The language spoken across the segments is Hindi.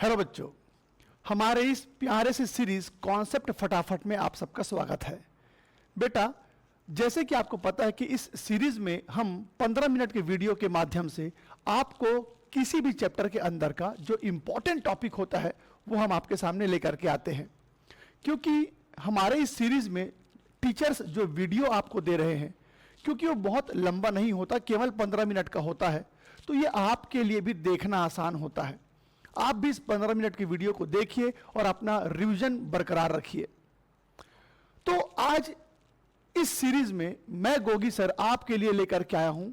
हेलो बच्चों, हमारे इस प्यारे से सीरीज कॉन्सेप्ट फटाफट में आप सबका स्वागत है। बेटा, जैसे कि आपको पता है कि इस सीरीज में हम 15 मिनट के वीडियो के माध्यम से आपको किसी भी चैप्टर के अंदर का जो इंपॉर्टेंट टॉपिक होता है वो हम आपके सामने लेकर के आते हैं। क्योंकि हमारे इस सीरीज में टीचर्स जो वीडियो आपको दे रहे हैं, क्योंकि वो बहुत लंबा नहीं होता, केवल 15 मिनट का होता है, तो ये आपके लिए भी देखना आसान होता है। आप भी इस 15 मिनट की वीडियो को देखिए और अपना रिवीजन बरकरार रखिए। तो आज इस सीरीज में मैं गोगी सर आपके लिए लेकर के आया हूं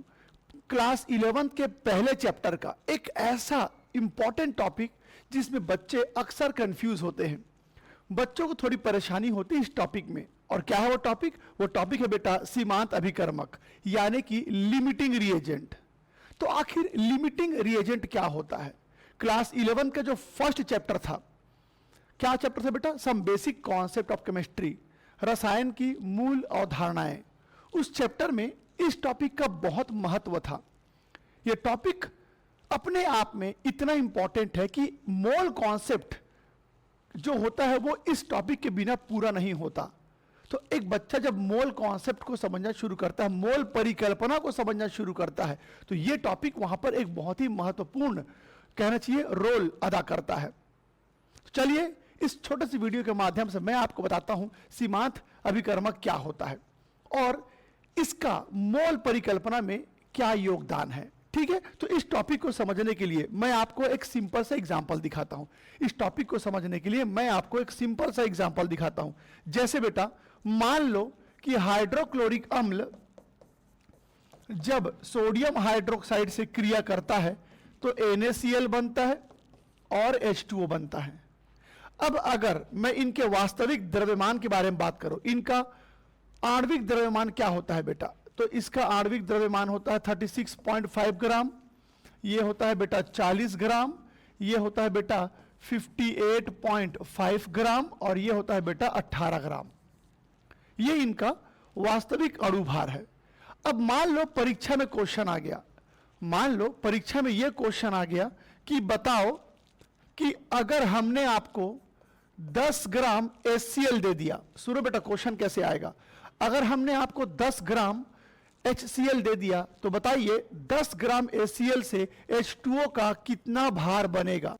क्लास 11 के पहले चैप्टर का एक ऐसा इंपॉर्टेंट टॉपिक जिसमें बच्चे अक्सर कंफ्यूज होते हैं। बच्चों को थोड़ी परेशानी होती है इस टॉपिक में। और क्या है वो टॉपिक? वो टॉपिक है बेटा सीमांत अभिकर्मक, यानी कि लिमिटिंग रिएजेंट। तो आखिर लिमिटिंग रिएजेंट क्या होता है? क्लास 11 का जो फर्स्ट चैप्टर था, क्या चैप्टर था बेटा? Some basic concept of chemistry, रसायन की मूल अवधारणाएं। उस चैप्टर में इस टॉपिक का बहुत महत्व था। यह टॉपिक अपने आप में इतना इंपॉर्टेंट है कि मोल कॉन्सेप्ट जो होता है वो इस टॉपिक के बिना पूरा नहीं होता। तो एक बच्चा जब मोल कॉन्सेप्ट को समझना शुरू करता है, मोल परिकल्पना को समझना शुरू करता है, तो यह टॉपिक वहां पर एक बहुत ही महत्वपूर्ण, कहना चाहिए, रोल अदा करता है। चलिए इस छोटे सी वीडियो के माध्यम से मैं आपको बताता हूं सीमांत अभिकर्मक क्या होता है और इसका मोल परिकल्पना में क्या योगदान है। ठीक है, तो इस टॉपिक को समझने के लिए मैं आपको एक सिंपल सा एग्जांपल दिखाता हूं। इस टॉपिक को समझने के लिए मैं आपको एक सिंपल सा एग्जांपल दिखाता हूं। जैसे बेटा, मान लो कि हाइड्रोक्लोरिक अम्ल जब सोडियम हाइड्रोक्साइड से क्रिया करता है तो NaCl बनता है और H2O बनता है। अब अगर मैं इनके वास्तविक द्रव्यमान के बारे में बात करूं, इनका आणविक द्रव्यमान क्या होता है बेटा? तो इसका आणविक द्रव्यमान होता है 36.5 ग्राम, ये होता है बेटा 40 ग्राम, ये होता है बेटा 58.5 ग्राम और ये होता है बेटा 18 ग्राम। ये इनका वास्तविक अणु भार है। अब मान लो परीक्षा में क्वेश्चन आ गया, मान लो परीक्षा में यह क्वेश्चन आ गया कि बताओ कि अगर हमने आपको 10 ग्राम HCl दे दिया। सुनो बेटा, क्वेश्चन कैसे आएगा। अगर हमने आपको 10 ग्राम HCl दे दिया तो बताइए 10 ग्राम HCl से H2O का कितना भार बनेगा?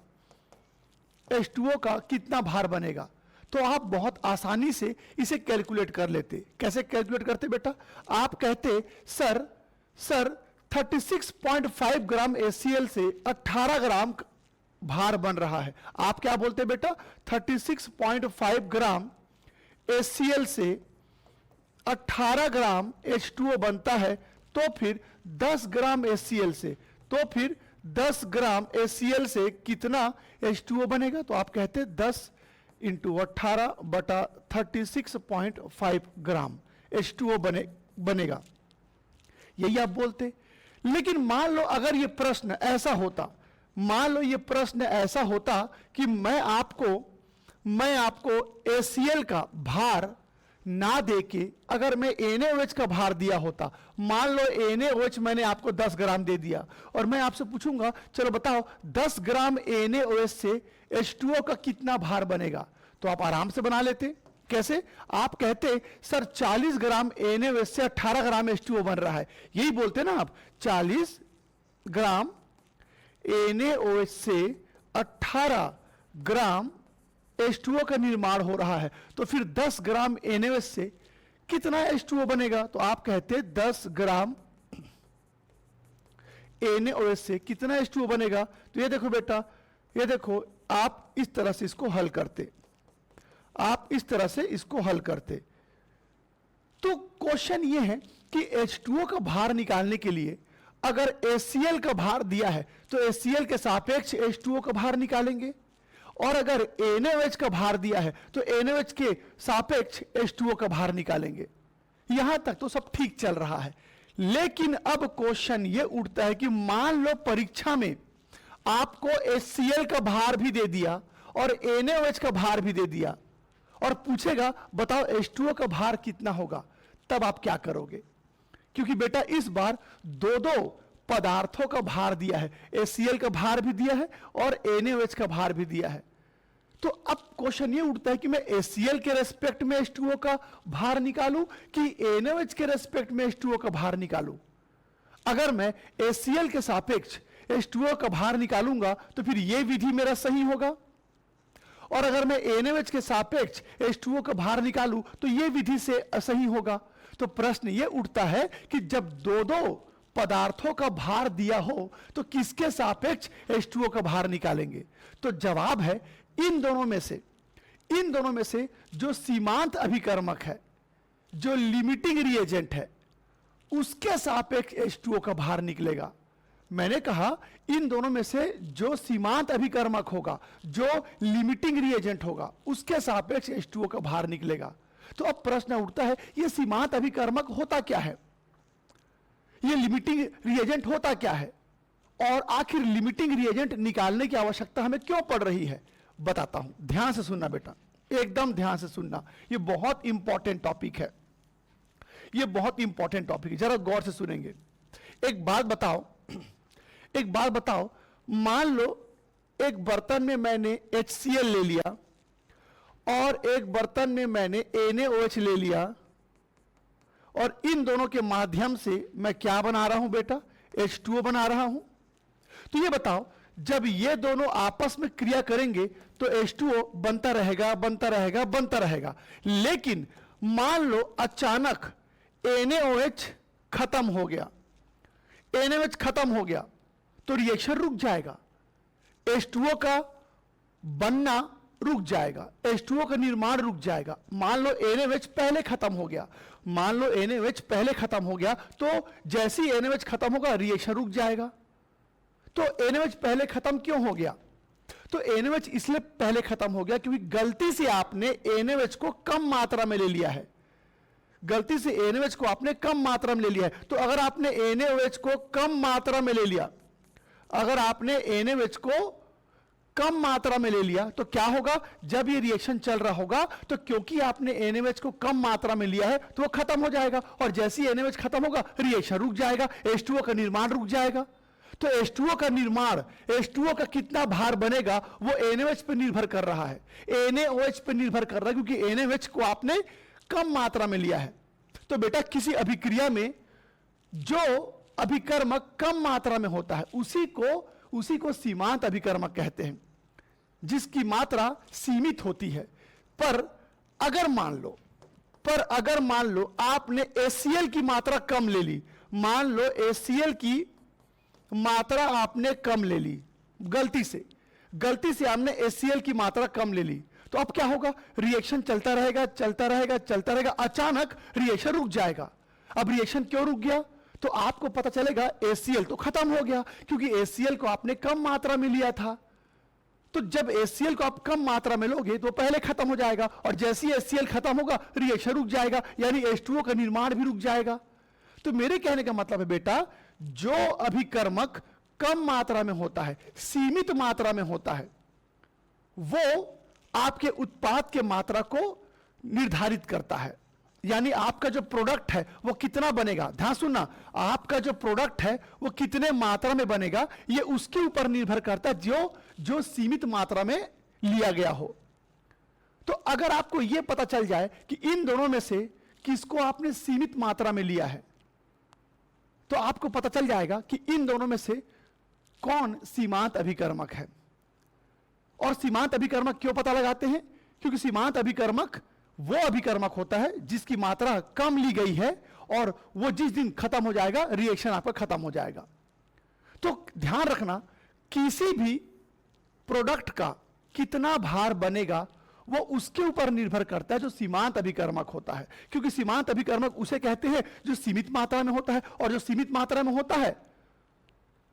H2O का कितना भार बनेगा? तो आप बहुत आसानी से इसे कैलकुलेट कर लेते। कैसे कैलकुलेट करते बेटा? आप कहते सर 36.5 ग्राम HCl से 18 ग्राम भार बन रहा है। आप क्या बोलते बेटा? 36.5 ग्राम HCl से 18 ग्राम H2O बनता है, तो फिर 10 ग्राम HCl से, तो फिर 10 ग्राम HCl से कितना H2O बनेगा? तो आप कहते 10 इंटू 18 बटा 36.5 ग्राम H2O बनेगा, यही आप बोलते। लेकिन मान लो अगर ये प्रश्न ऐसा होता, मान लो ये प्रश्न ऐसा होता कि मैं आपको HCl का भार ना देके अगर मैं NaOH का भार दिया होता, मान लो NaOH मैंने आपको 10 ग्राम दे दिया और मैं आपसे पूछूंगा चलो बताओ 10 ग्राम NaOH से H2O का कितना भार बनेगा? तो आप आराम से बना लेते। कैसे? आप कहते सर 40 ग्राम NaOH से 18 ग्राम H2O बन रहा है, यही बोलते ना आप। 40 ग्राम NaOH से 18 ग्राम H2O का निर्माण हो रहा है, तो फिर 10 ग्राम NaOH से कितना H2O बनेगा? तो आप कहते 10 ग्राम NaOH से कितना H2O बनेगा? तो ये देखो बेटा, ये देखो, आप इस तरह से इसको हल करते, आप इस तरह से इसको हल करते। तो क्वेश्चन ये है कि H2O का भार निकालने के लिए अगर HCl का भार दिया है तो HCl के सापेक्ष H2O का भार निकालेंगे, और अगर NaOH का भार दिया है तो NaOH के सापेक्ष H2O का भार निकालेंगे। यहां तक तो सब ठीक चल रहा है। लेकिन अब क्वेश्चन ये उठता है कि मान लो परीक्षा में आपको HCl का भार भी दे दिया और NaOH का भार भी दे दिया और पूछेगा बताओ H2O का भार कितना होगा, तब आप क्या करोगे? क्योंकि बेटा इस बार दो पदार्थों का भार दिया है, HCl का भार भी दिया है और NaOH का भार भी दिया है। तो अब क्वेश्चन ये उठता है कि मैं HCl के रेस्पेक्ट में H2O का भार निकालूं कि NaOH के रेस्पेक्ट में H2O का भार निकालूं। अगर मैं HCl के सापेक्ष H2O का भार निकालूंगा तो फिर यह विधि मेरा सही होगा, और अगर मैं NaOH के सापेक्ष H2O का भार निकालूं तो यह विधि से असही होगा। तो प्रश्न यह उठता है कि जब दो दो पदार्थों का भार दिया हो तो किसके सापेक्ष H2O का भार निकालेंगे? तो जवाब है इन दोनों में से जो सीमांत अभिकर्मक है, जो लिमिटिंग रिएजेंट है, उसके सापेक्ष H2O का भार निकलेगा। मैंने कहा इन दोनों में से जो सीमांत अभिकर्मक होगा, जो लिमिटिंग रिएजेंट होगा, उसके सापेक्ष H2O का भार निकलेगा। तो अब प्रश्न उठता है ये सीमांत अभिकर्मक होता क्या है, ये लिमिटिंग रिएजेंट होता क्या है, और आखिर लिमिटिंग रिएजेंट निकालने की आवश्यकता हमें क्यों पड़ रही है? बताता हूं, ध्यान से सुनना बेटा, एकदम ध्यान से सुनना, ये बहुत इंपॉर्टेंट टॉपिक है, ये बहुत इंपॉर्टेंट टॉपिक है, जरा गौर से सुनेंगे। एक बात बताओ, मान लो एक बर्तन में मैंने HCl ले लिया और एक बर्तन में मैंने NaOH ले लिया, और इन दोनों के माध्यम से मैं क्या बना रहा हूं बेटा? H2O बना रहा हूं। तो ये बताओ, जब ये दोनों आपस में क्रिया करेंगे तो H2O बनता रहेगा। लेकिन मान लो अचानक NaOH खत्म हो गया, NaOH खत्म हो गया तो रिएक्शन रुक जाएगा, H2O का बनना रुक जाएगा, H2O का निर्माण रुक जाएगा। मान लो NaOH पहले खत्म हो गया, तो जैसे ही NaOH खत्म होगा रिएक्शन रुक जाएगा। तो NaOH पहले खत्म क्यों हो गया? तो NaOH इसलिए पहले खत्म हो गया क्योंकि गलती से आपने NaOH को कम मात्रा में ले लिया है, गलती से NaOH को आपने कम मात्रा में ले लिया है। तो अगर आपने NaOH को कम मात्रा में ले लिया, अगर आपने NaOH को कम मात्रा में ले लिया तो क्या होगा? जब ये रिएक्शन चल रहा होगा तो क्योंकि आपने NaOH को कम मात्रा में लिया है तो वो खत्म हो जाएगा, और जैसे ही NaOH खत्म होगा रिएक्शन रुक जाएगा, H2O का निर्माण रुक जाएगा। तो H2O का निर्माण, H2O का कितना भार बनेगा वो NaOH पर निर्भर कर रहा है, NaOH पर निर्भर कर रहा है, क्योंकि NaOH को आपने कम मात्रा में लिया है। तो बेटा किसी अभिक्रिया में जो अभिकर्मक कम मात्रा में होता है उसी को सीमांत अभिकर्मक कहते हैं, जिसकी मात्रा सीमित होती है। पर अगर मान लो आपने HCl की मात्रा कम ले ली, मान लो HCl की मात्रा आपने कम ले ली, गलती से आपने HCl की मात्रा कम ले ली, तो अब क्या होगा? रिएक्शन चलता रहेगा, अचानक रिएक्शन रुक जाएगा। अब रिएक्शन क्यों रुक गया? तो आपको पता चलेगा HCl तो खत्म हो गया, क्योंकि HCl को आपने कम मात्रा में लिया था। तो जब HCl को आप कम मात्रा में लोगे तो पहले खत्म हो जाएगा, और जैसे ही HCl खत्म होगा रिएक्शन रुक जाएगा, यानी H2O का निर्माण भी रुक जाएगा। तो मेरे कहने का मतलब है बेटा, जो अभिकर्मक कम मात्रा में होता है, सीमित मात्रा में होता है, वो आपके उत्पाद के मात्रा को निर्धारित करता है। यानी आपका जो प्रोडक्ट है वो कितना बनेगा, ध्यान सुनना, आपका जो प्रोडक्ट है वो कितने मात्रा में बनेगा, ये उसके ऊपर निर्भर करता है जो सीमित मात्रा में लिया गया हो। तो अगर आपको यह पता चल जाए कि इन दोनों में से किसको आपने सीमित मात्रा में लिया है, तो आपको पता चल जाएगा कि इन दोनों में से कौन सीमांत अभिकर्मक है। और सीमांत अभिकर्मक क्यों पता लगाते हैं? क्योंकि सीमांत अभिकर्मक वो अभिकर्मक होता है जिसकी मात्रा कम ली गई है, और वो जिस दिन खत्म हो जाएगा रिएक्शन आपका खत्म हो जाएगा। तो ध्यान रखना, किसी भी प्रोडक्ट का कितना भार बनेगा वो उसके ऊपर निर्भर करता है जो सीमांत अभिकर्मक होता है, क्योंकि सीमांत अभिकर्मक उसे कहते हैं जो सीमित मात्रा में होता है, और जो सीमित मात्रा में होता है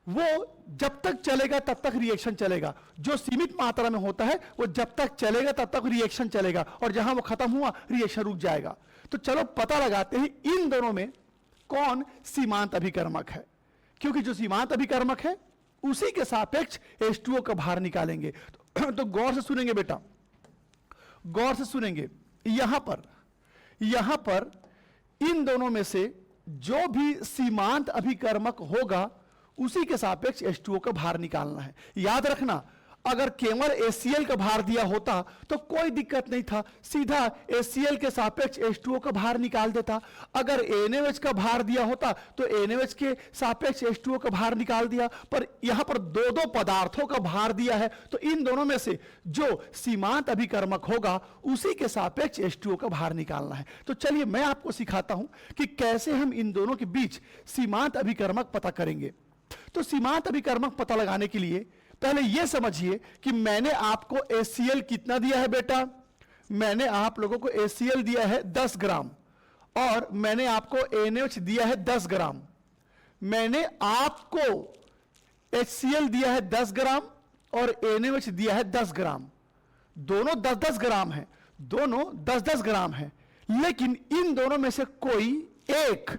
वो जब तक चलेगा तब तक रिएक्शन चलेगा, जो सीमित मात्रा में होता है वो जब तक चलेगा तब तक रिएक्शन चलेगा, और जहां वो खत्म हुआ रिएक्शन रुक जाएगा। तो चलो पता लगाते हैं इन दोनों में कौन सीमांत अभिकर्मक है, क्योंकि जो सीमांत अभिकर्मक है उसी के सापेक्ष H2O का भार निकालेंगे। तो गौर से सुनेंगे बेटा, गौर से सुनेंगे। यहां पर इन दोनों में से जो भी सीमांत अभिकर्मक होगा उसी के सापेक्ष H2O का भार निकालना है। याद रखना, अगर केवल HCl का भार दिया होता तो कोई दिक्कत नहीं था, सीधा HCl के सापेक्ष H2O का भार निकाल देता। अगर NaOH का भार दिया होता तो NaOH के सापेक्ष H2O का भार निकाल दिया। पर यहां पर दो दो पदार्थों का भार दिया है, तो इन दोनों में से जो सीमांत अभिकर्मक होगा उसी के सापेक्ष H2O का भार निकालना है। तो चलिए मैं आपको सिखाता हूं कि कैसे हम इन दोनों के बीच सीमांत अभिकर्मक पता करेंगे। तो सीमांत अभिकर्मक पता लगाने के लिए पहले यह समझिए कि मैंने आपको HCl कितना दिया है बेटा। मैंने आप लोगों को HCl दिया है 10 ग्राम और मैंने आपको NaOH दिया है 10 ग्राम। मैंने आपको HCl दिया है 10 ग्राम और NaOH दिया है 10 ग्राम। दोनों 10-10 ग्राम है, दोनों 10-10 ग्राम है, लेकिन इन दोनों में से कोई एक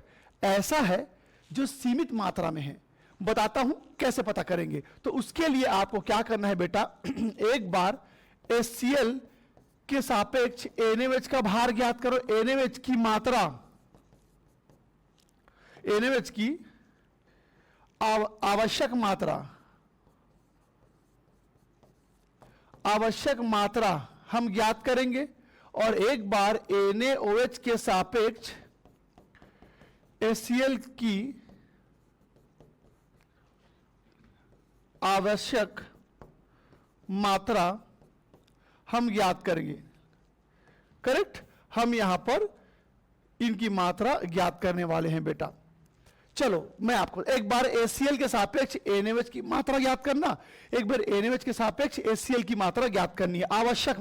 ऐसा है जो सीमित मात्रा में है। बताता हूं कैसे पता करेंगे। तो उसके लिए आपको क्या करना है बेटा, एक बार HCl के सापेक्ष NaOH का भार ज्ञात करो। NaOH की मात्रा, NaOH की आवश्यक मात्रा हम ज्ञात करेंगे और एक बार NaOH के सापेक्ष HCl की आवश्यक मात्रा हम ज्ञात करेंगे। करेक्ट, हम यहां पर इनकी मात्रा ज्ञात करने वाले हैं बेटा। चलो मैं आपको एक बार HCl के सापेक्ष NaOH की मात्रा ज्ञात करना, एक बार NaOH के सापेक्ष HCl की मात्रा ज्ञात करनी है। आवश्यक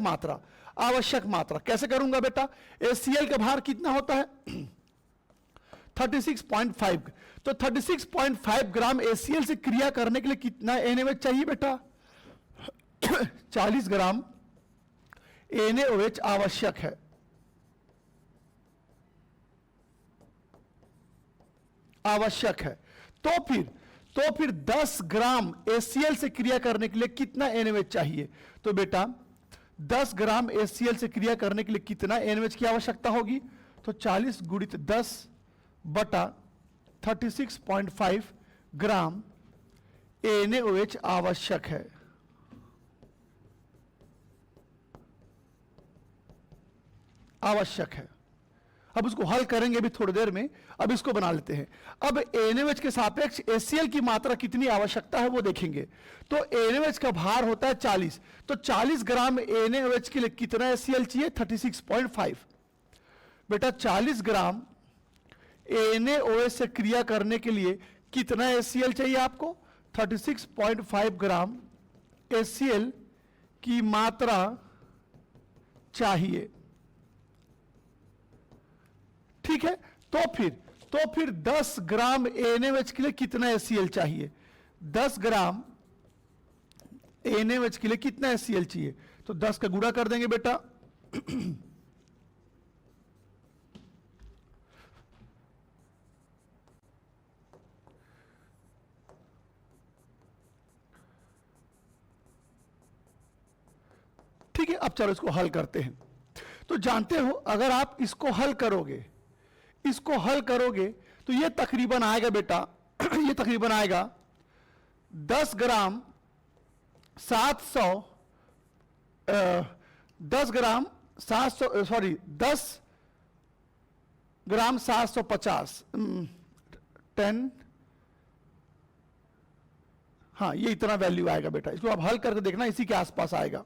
मात्रा कैसे करूंगा बेटा। HCl का भार कितना होता है 36.5। तो 36.5 ग्राम HCl से क्रिया करने के लिए कितना NaOH चाहिए बेटा 40 ग्राम NaOH आवश्यक है। तो फिर 10 ग्राम HCl से क्रिया करने के लिए कितना NaOH चाहिए। तो बेटा 10 ग्राम HCl से क्रिया करने के लिए कितना NaOH की आवश्यकता होगी। तो 40 गुणित 10 बटा 36.5 ग्राम NaOH आवश्यक है। अब उसको हल करेंगे अभी थोड़ी देर में। अब इसको बना लेते हैं। अब NaOH के सापेक्ष HCl की मात्रा कितनी आवश्यकता है वो देखेंगे। तो NaOH का भार होता है 40, तो 40 ग्राम NaOH के लिए कितना HCl चाहिए 36.5। बेटा 40 ग्राम NaOH से क्रिया करने के लिए कितना HCl चाहिए आपको 36.5 ग्राम HCl की मात्रा चाहिए। ठीक है, तो फिर 10 ग्राम NaOH के लिए कितना HCl चाहिए। 10 ग्राम NaOH के लिए कितना HCl चाहिए। तो 10 का गुणा कर देंगे बेटा ठीक है। अब चलो इसको हल करते हैं। तो जानते हो अगर आप इसको हल करोगे तो ये तकरीबन आएगा बेटा ये तकरीबन आएगा 10 ग्राम 750 10, हाँ ये इतना वैल्यू आएगा बेटा। इसको आप हल करके देखना, इसी के आसपास आएगा।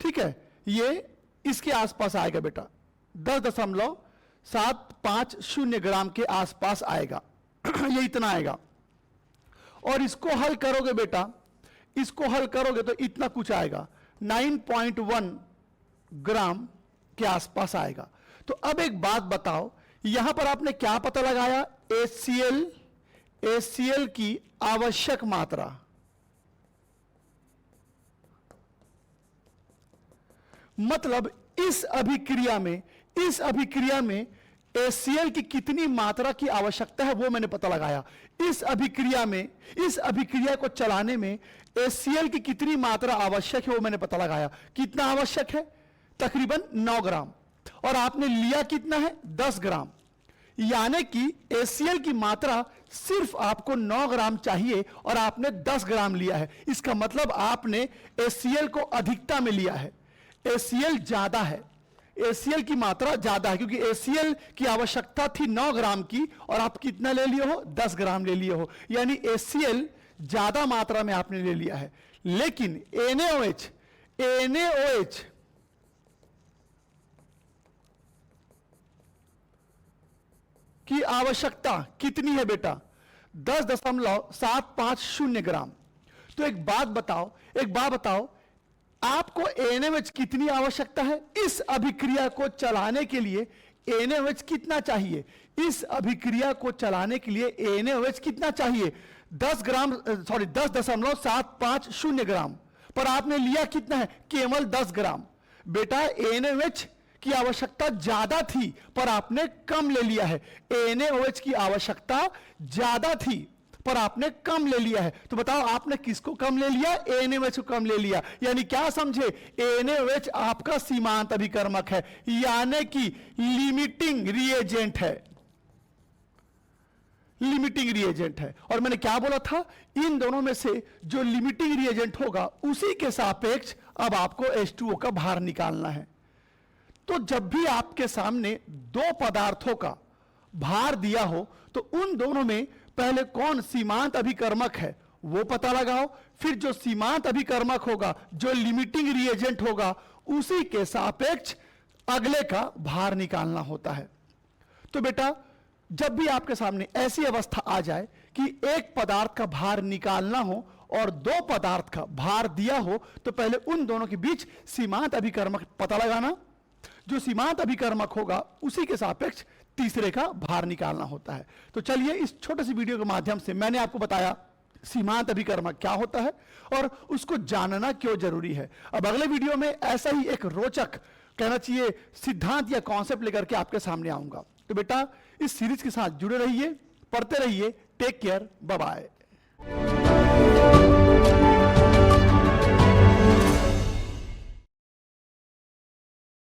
ठीक है, ये इसके आसपास आएगा बेटा 10.750 ग्राम के आसपास आएगा ये इतना आएगा। और इसको हल करोगे बेटा, इसको हल करोगे तो इतना कुछ आएगा 9.1 ग्राम के आसपास आएगा। तो अब एक बात बताओ, यहां पर आपने क्या पता लगाया HCl की आवश्यक मात्रा। मतलब इस अभिक्रिया में HCl की कितनी मात्रा की आवश्यकता है वो मैंने पता लगाया। इस अभिक्रिया को चलाने में HCl की कितनी मात्रा आवश्यक है वो मैंने पता लगाया। कितना आवश्यक है तकरीबन 9 ग्राम, और आपने लिया कितना है 10 ग्राम। यानी कि HCl की मात्रा सिर्फ आपको 9 ग्राम चाहिए और आपने 10 ग्राम लिया है। इसका मतलब आपने HCl को अधिकता में लिया है। HCl ज्यादा है, HCl की मात्रा ज्यादा है, क्योंकि HCl की आवश्यकता थी 9 ग्राम की और आप कितना ले लिए हो, 10 ग्राम ले लिए हो, यानी HCl ज्यादा मात्रा में आपने ले लिया है। लेकिन NaOH की आवश्यकता कितनी है बेटा, 10.750 ग्राम। तो एक बात बताओ, आपको NaOH कितनी आवश्यकता है? इस अभिक्रिया को चलाने के लिए NaOH कितना चाहिए? इस अभिक्रिया को चलाने के लिए NaOH कितना चाहिए? 10.750 ग्राम, पर आपने लिया कितना है? केवल 10 ग्राम। बेटा NaOH की आवश्यकता ज्यादा थी पर आपने कम ले लिया है। NaOH की आवश्यकता ज्यादा थी पर आपने कम ले लिया है। तो बताओ आपने किसको कम ले लिया? NaOH को कम ले लिया। यानी क्या समझे? NaOH आपका सीमांत अभिकर्मक है, यानी कि लिमिटिंग रिएजेंट है, लिमिटिंग रिएजेंट है। और मैंने क्या बोला था, इन दोनों में से जो लिमिटिंग रिएजेंट होगा उसी के सापेक्ष अब आपको H2O का भार निकालना है। तो जब भी आपके सामने दो पदार्थों का भार दिया हो तो उन दोनों में पहले कौन सीमांत अभिकर्मक है वो पता लगाओ, फिर जो सीमांत अभिकर्मक होगा, जो लिमिटिंग रिएजेंट होगा, उसी के सापेक्ष अगले का भार निकालना होता है। तो बेटा जब भी आपके सामने ऐसी अवस्था आ जाए कि एक पदार्थ का भार निकालना हो और दो पदार्थ का भार दिया हो, तो पहले उन दोनों के बीच सीमांत अभिकर्मक पता लगाना, जो सीमांत अभिकर्मक होगा उसी के सापेक्ष तीसरे का भार निकालना होता है। तो चलिए इस छोटे सी वीडियो के माध्यम से मैंने आपको बताया सीमांत अभिकर्मक क्या होता है और उसको जानना क्यों जरूरी है। अब अगले वीडियो में ऐसा ही एक रोचक, कहना चाहिए सिद्धांत या कॉन्सेप्ट लेकर के आपके सामने आऊंगा। तो बेटा इस सीरीज के साथ जुड़े रहिए, पढ़ते रहिए। Take care, bye bye.